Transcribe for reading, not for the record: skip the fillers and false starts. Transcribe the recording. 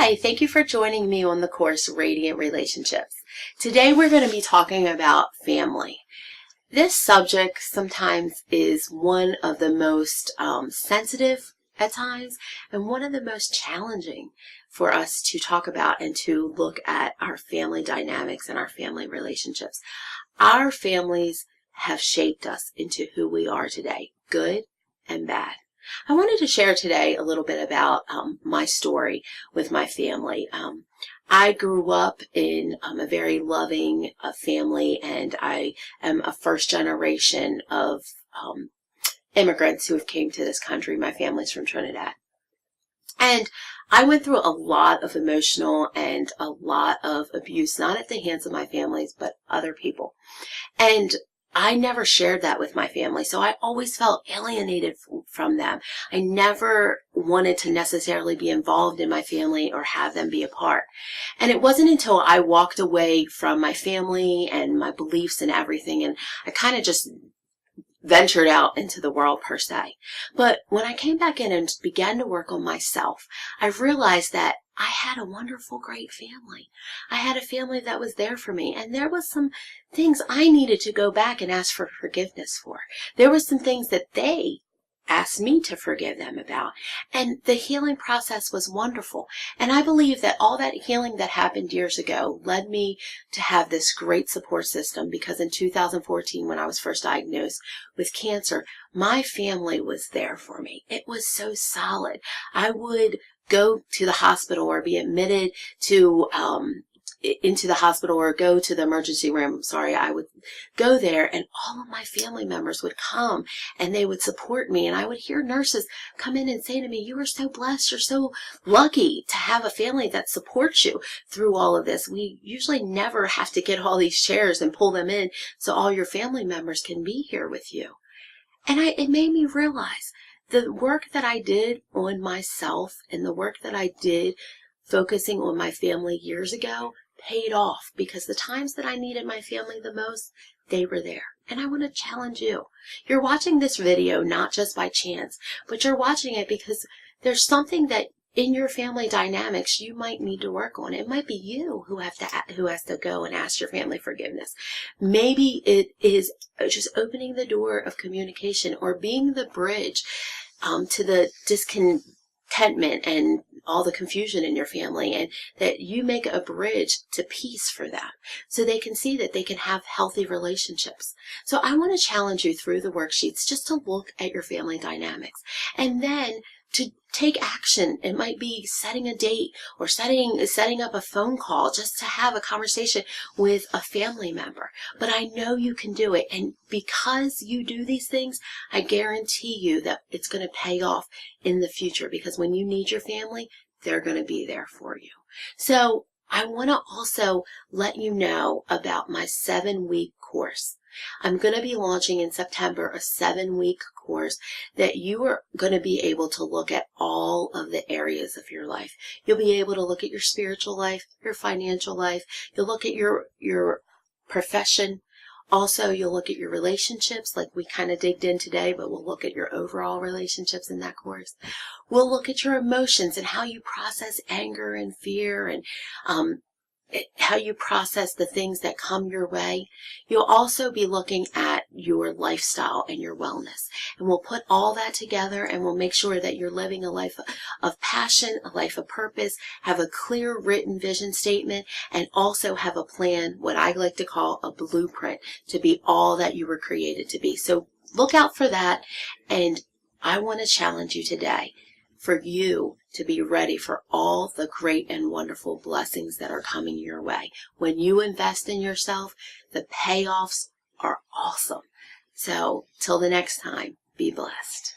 Hi, thank you for joining me on the course Radiant Relationships. Today we're going to be talking about family. This subject sometimes is one of the most sensitive at times and one of the most challenging for us to talk about and to look at our family dynamics and our family relationships. Our families have shaped us into who we are today, good and bad. I wanted to share today a little bit about my story with my family. I grew up in a very loving family, and I am a first generation of immigrants who have came to this country. My family's from Trinidad. And I went through a lot of emotional and a lot of abuse, not at the hands of my families, but other people. And I never shared that with my family, so I always felt alienated from them. I never wanted to necessarily be involved in my family or have them be a part. And it wasn't until I walked away from my family and my beliefs and everything, and I kind of just ventured out into the world per se. But when I came back in and began to work on myself, I realized that I had a wonderful, great family. I had a family that was there for me, and there was some things I needed to go back and ask for forgiveness for. There were some things that they asked me to forgive them about, and the healing process was wonderful. And I believe that all that healing that happened years ago led me to have this great support system, because in 2014, when I was first diagnosed with cancer, my family was there for me. It was so solid. I would go to the hospital or be admitted to into the hospital or go to the emergency room. I would go there, and all of my family members would come and they would support me. And I would hear nurses come in and say to me, "You are so blessed. You're so lucky to have a family that supports you through all of this. We usually never have to get all these chairs and pull them in so all your family members can be here with you." And it made me realize the work that I did on myself and the work that I did focusing on my family years ago paid off, because the times that I needed my family the most, they were there. And I want to challenge you. You're watching this video not just by chance, but you're watching it because there's something that in your family dynamics you might need to work on. It might be you who has to go and ask your family forgiveness. Maybe it is just opening the door of communication or being the bridge to the discontentment and all the confusion in your family, and that you make a bridge to peace for them so they can see that they can have healthy relationships. So I want to challenge you through the worksheets just to look at your family dynamics and then to take action. It might be setting a date or setting up a phone call just to have a conversation with a family member. But I know you can do it. And because you do these things, I guarantee you that it's going to pay off in the future, because when you need your family, they're going to be there for you. So I want to also let you know about my 7-week course. I'm going to be launching in September a 7-week course that you are going to be able to look at all of the areas of your life. You'll be able to look at your spiritual life, your financial life. You'll look at your profession. Also, you'll look at your relationships, like we kind of digged in today, but we'll look at your overall relationships in that course. We'll look at your emotions and how you process anger and fear, and how you process the things that come your way. You'll also be looking at your lifestyle and your wellness. And we'll put all that together, and we'll make sure that you're living a life of passion, a life of purpose, have a clear written vision statement, and also have a plan, what I like to call a blueprint, to be all that you were created to be. So look out for that. And I want to challenge you today for you to be ready for all the great and wonderful blessings that are coming your way. When you invest in yourself, the payoffs are awesome. So till the next time, be blessed.